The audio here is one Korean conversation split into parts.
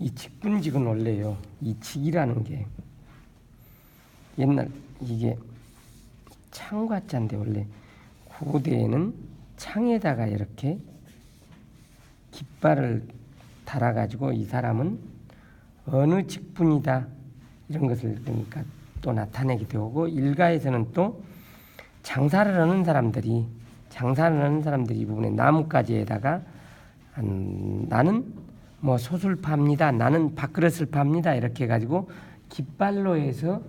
이 직분직은 원래요. 이 직이라는 게 옛날 이게 창과자인데 원래 고대에는 창에다가 이렇게 깃발을 달아가지고 이 사람은 어느 직분이다 이런 것을 그러니까 또 나타내기도 하고 일가에서는 또 장사를 하는 사람들이 이 부분에 나뭇가지에다가 나는 뭐 솥을 팝니다. 나는 밥그릇을 팝니다. 이렇게 해가지고 깃발로 해서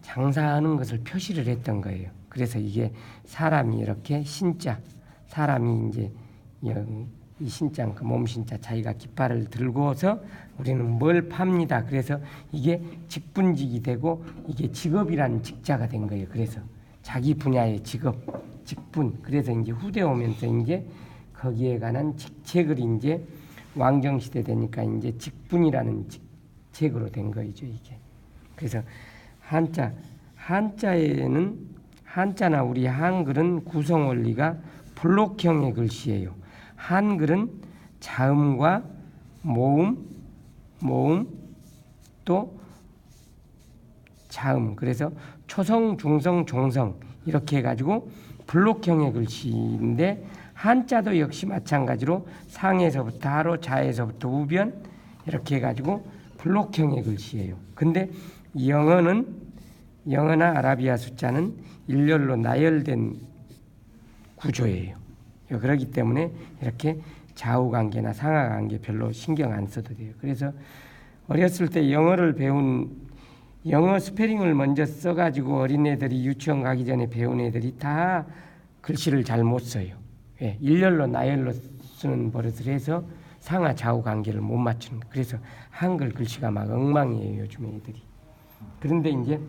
장사하는 것을 표시를 했던 거예요. 그래서 이게 사람이 이렇게 신자, 사람이 이제 이 신자, 그 몸신자 자기가 깃발을 들고서 우리는 뭘 팝니다. 그래서 이게 직분직이 되고 이게 직업이라는 직자가 된 거예요. 그래서 자기 분야의 직업, 직분. 그래서 이제 후대 오면서 이제 거기에 관한 직책을 이제 왕정시대 되니까 이제 직분이라는 직책으로 된 거죠, 이게. 그래서 한자나 우리 한글은 구성 원리가 블록형의 글씨예요. 한글은 자음과 모음 또 자음. 그래서 초성, 중성, 종성 이렇게 해가지고 블록형의 글씨인데 한자도 역시 마찬가지로 상에서부터 하로, 자에서부터 우변 이렇게 해가지고 블록형의 글씨예요. 근데 영어나 아라비아 숫자는 일렬로 나열된 구조예요. 그렇기 때문에 이렇게 좌우관계나 상하관계 별로 신경 안 써도 돼요. 그래서 어렸을 때 영어를 배운 영어 스페링을 먼저 써가지고 어린애들이 유치원 가기 전에 배운 애들이 다 글씨를 잘 못 써요. 예, 일렬로 나열로 쓰는 버릇을 해서 상하 좌우 관계를 못 맞추는 거예요. 그래서 한글 글씨가 막 엉망이에요, 요즘 애들이. 그런데 이제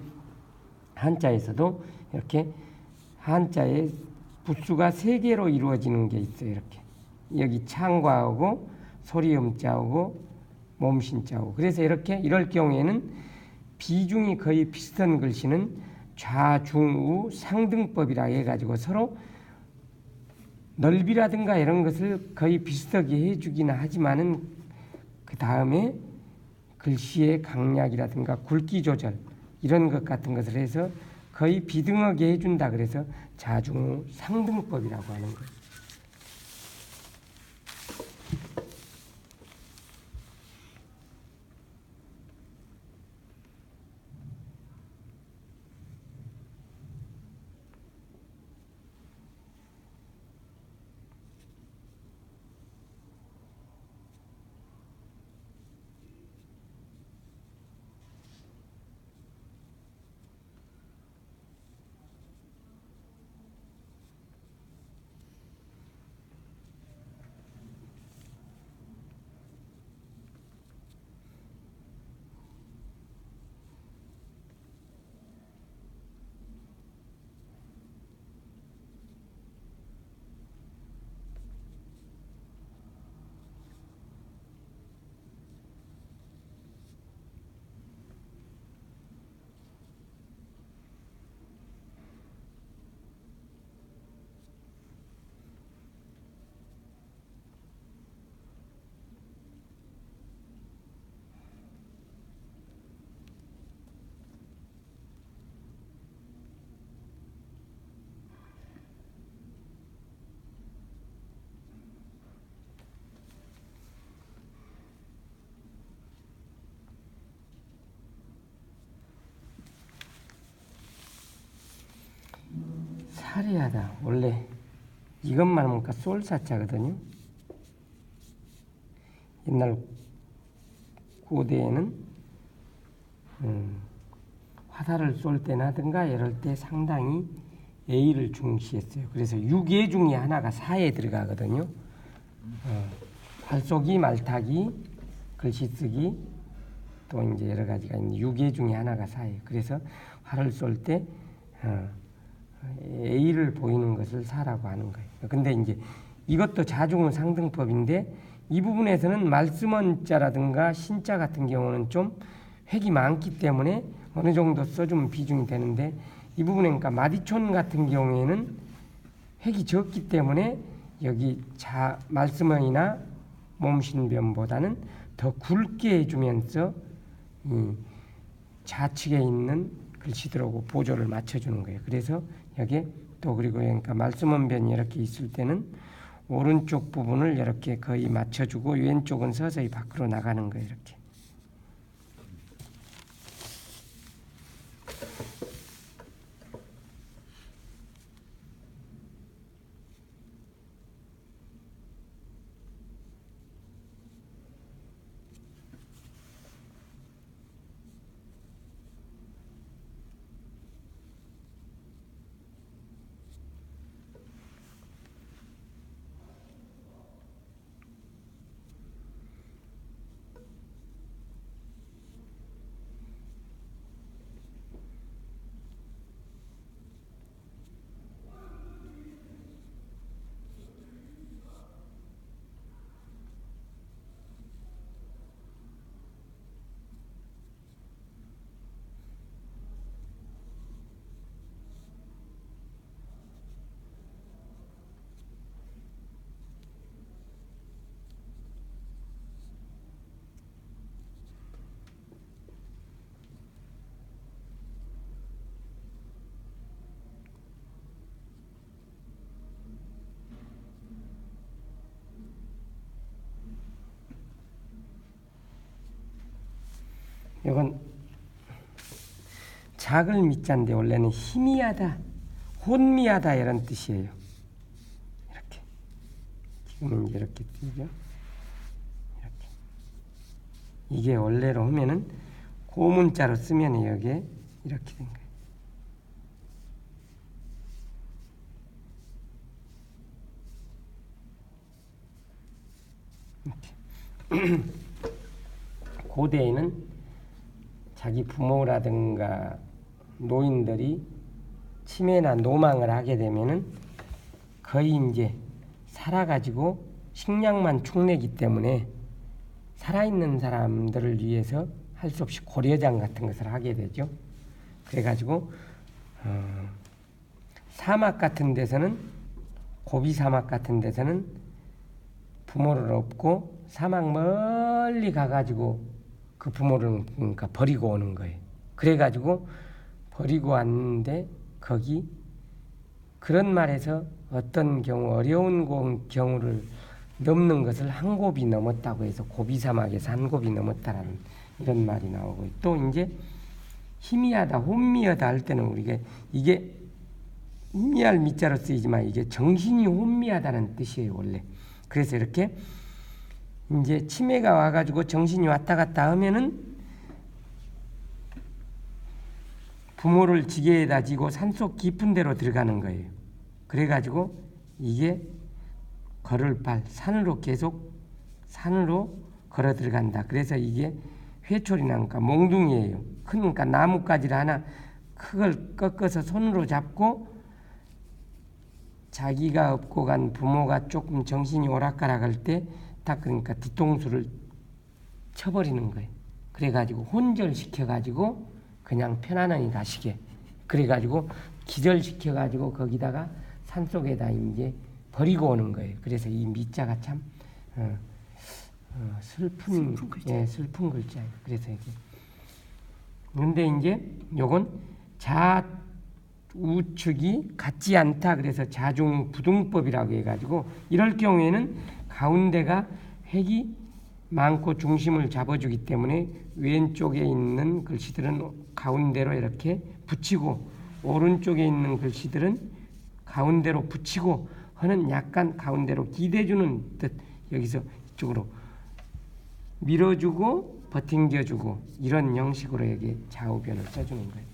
한자에서도 이렇게 한자의 부수가 3개로 이루어지는 게 있어요. 이렇게 여기 창과하고 소리음자하고 몸신자하고. 그래서 이럴 경우에는 비중이 거의 비슷한 글씨는 좌중우 상등법이라 해가지고 서로 넓이라든가 이런 것을 거의 비슷하게 해주기는 하지만은 그 다음에 글씨의 강약이라든가 굵기 조절 이런 것 같은 것을 해서 거의 비등하게 해준다. 그래서 좌중우 상등법이라고 하는 거예요. 사리하다. 원래 이것만 하면 쏠사자거든요. 옛날 고대에는 화살을 쏠 때나든가 이럴 때 상당히 예의를 중시했어요. 그래서 6예 중에 하나가 사에 들어가거든요. 활쏘기, 말타기, 글씨 쓰기 또 이제 여러 가지가 있는데 6예 중에 하나가 사예요. 그래서 활을 쏠 때 예의를 보이는 것을 사라고 하는 거예요. 근데 이제 이것도 자중우 상등법인데 이 부분에서는 말씀원자라든가 신자 같은 경우는 좀 획이 많기 때문에 어느 정도 써주면 비중이 되는데 이 부분에 그러니까 마디촌 같은 경우에는 획이 적기 때문에 여기 말씀원이나 몸신변보다는 더 굵게 해주면서 좌측에 있는 글씨들하고 보조를 맞춰주는 거예요. 그래서 여기 또 그리고 그러니까 말씀원변이 이렇게 있을 때는 오른쪽 부분을 이렇게 거의 맞춰주고 왼쪽은 서서히 밖으로 나가는 거예요. 이렇게. 이건 작을 미자인데 원래는 희미하다, 혼미하다 이런 뜻이에요. 이렇게. 지금은 이렇게 뜨죠. 이렇게. 이게 원래로 하면은 고문자로 쓰면 여기에 이렇게 된 거예요. 이렇게. 고대에는 자기 부모라든가 노인들이 치매나 노망을 하게 되면은 거의 이제 살아가지고 식량만 축내기 때문에 살아있는 사람들을 위해서 할 수 없이 고려장 같은 것을 하게 되죠. 그래가지고 사막 같은 데서는 고비 사막 같은 데서는 부모를 얻고 사막 멀리 가가지고 그 부모를 그러니까 버리고 오는 거예요. 그래가지고 버리고 왔는데 거기 그런 말에서 어떤 경우 어려운 경우를 넘는 것을 한 곱이 넘었다고 해서 고비 사막에서 한 곱이 넘었다라는 이런 말이 나오고 또 이제 희미하다, 혼미하다 할 때는 우리가 이게 희미할 미자로 쓰이지만 이게 정신이 혼미하다는 뜻이에요 원래. 그래서 이렇게 이제 치매가 와가지고 정신이 왔다 갔다 하면은 부모를 지게에다 지고 산속 깊은 데로 들어가는 거예요. 그래가지고 이게 걸을 발 산으로 계속 산으로 걸어 들어간다. 그래서 이게 회초리나 그러니까 몽둥이에요. 그러니까 나뭇가지를 하나 그걸 꺾어서 손으로 잡고 자기가 업고 간 부모가 조금 정신이 오락가락할 때 딱 그러니까 뒤통수를 쳐버리는 거예요. 그래가지고 혼절시켜가지고 그냥 편안하게 가시게. 그래가지고 기절시켜가지고 거기다가 산속에다 이제 버리고 오는 거예요. 그래서 이 미자가 참 슬픈 글자. 예, 슬픈 글자예요. 그래서 이게. 그런데 이제 요건 좌우측이 같지 않다. 그래서 자중부등법이라고 해가지고 이럴 경우에는 가운데가 획이 많고 중심을 잡아주기 때문에 왼쪽에 있는 글씨들은 가운데로 이렇게 붙이고 오른쪽에 있는 글씨들은 가운데로 붙이고 하는 약간 가운데로 기대주는 뜻. 여기서 이쪽으로 밀어주고 버팅겨주고 이런 형식으로 여기 좌우변을 써주는 거예요.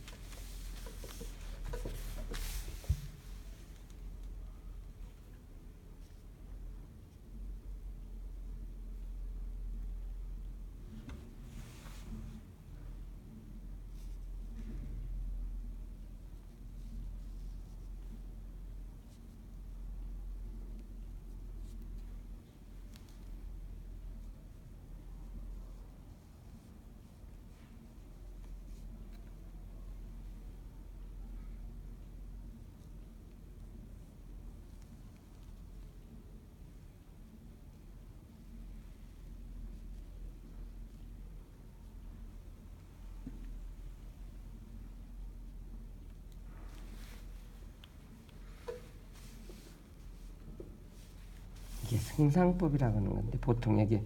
이게 승상법이라고 하는 건데 보통 이게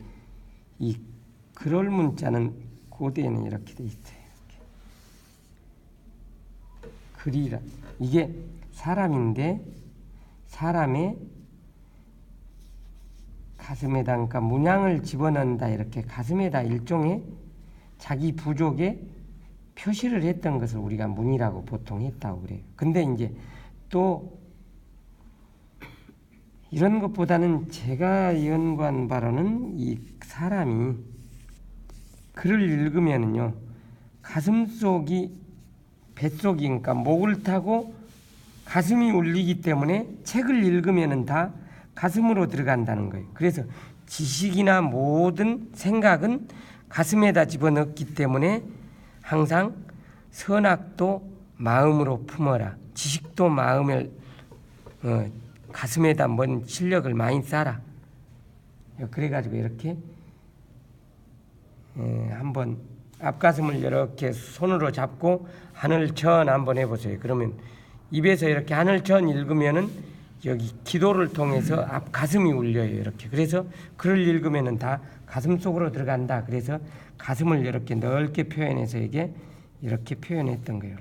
이 그럴 문자는 고대에는 이렇게 돼 있어요. 이렇게. 글이라 이게 사람인데 사람의 가슴에다 그러니까 문양을 집어넣는다 이렇게 가슴에다 일종의 자기 부족의 표시를 했던 것을 우리가 문이라고 보통 했다고 그래요. 근데 이제 또 이런 것보다는 제가 연구한 바로는 이 사람이 글을 읽으면은요 가슴속이 뱃속이 그러니까 목을 타고 가슴이 울리기 때문에 책을 읽으면은 다 가슴으로 들어간다는 거예요. 그래서 지식이나 모든 생각은 가슴에다 집어넣기 때문에 항상 선악도 마음으로 품어라. 지식도 마음을 가슴에다 뭔 실력을 많이 쌓아라. 그래가지고 이렇게 한번 앞가슴을 이렇게 손으로 잡고 하늘천 한번 해보세요. 그러면 입에서 이렇게 하늘천 읽으면은 여기 기도를 통해서 앞 가슴이 울려요. 이렇게. 그래서 글을 읽으면은 다 가슴 속으로 들어간다. 그래서 가슴을 이렇게 넓게 표현해서 이게 이렇게 표현했던 거예요.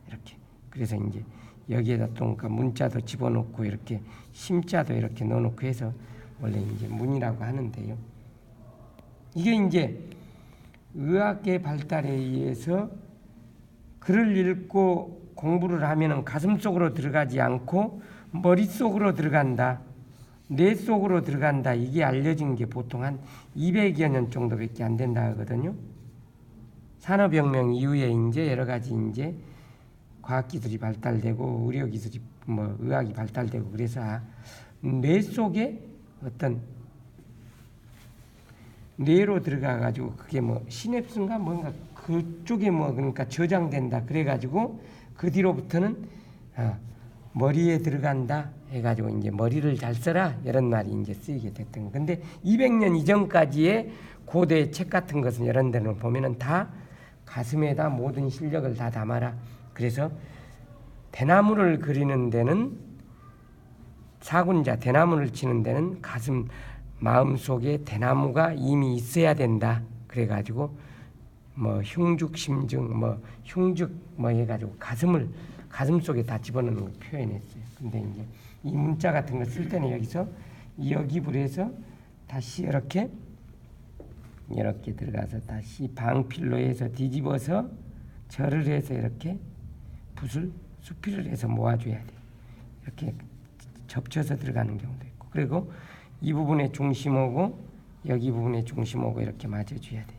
이렇게. 그래서 이제 여기에다 또 그러니까 문자도 집어넣고 이렇게 심자도 이렇게 넣어놓고 해서 원래 이제 문이라고 하는데요. 이게 이제 의학의 발달에 의해서 글을 읽고 공부를 하면은 가슴 속으로 들어가지 않고 머릿속으로 들어간다. 뇌 속으로 들어간다. 이게 알려진 게 보통 한 200여 년 정도밖에 안 된다 하거든요. 산업혁명 이후에 이제 여러 가지 이제 과학기술이 발달되고 의료기술이 의학이 발달되고 그래서 뇌 속에 어떤 뇌로 들어가 가지고 그게 시냅스인가 뭔가 그쪽에 그러니까 저장된다. 그래 가지고 그 뒤로부터는 머리에 들어간다 해가지고 이제 머리를 잘 써라 이런 말이 이제 쓰이게 됐던 거. 근데 200년 이전까지의 고대 책 같은 것은 이런 데는 보면은 다 가슴에다 모든 실력을 다 담아라. 그래서 대나무를 그리는 데는 사군자 대나무를 치는 데는 가슴 마음속에 대나무가 이미 있어야 된다. 그래가지고 흉죽심증 흉죽 해가지고 가슴 속에 다 집어넣는 걸 표현했어요. 근데 이제 이 문자 같은 거 쓸 때는 여기서 여기불 해서 다시 이렇게 들어가서 다시 방필로 해서 뒤집어서 절을 해서 이렇게 붓을 수필을 해서 모아줘야 돼요. 이렇게 접쳐서 들어가는 경우도 있고 그리고 이 부분의 중심하고 여기 부분의 중심하고 이렇게 맞아줘야 돼요.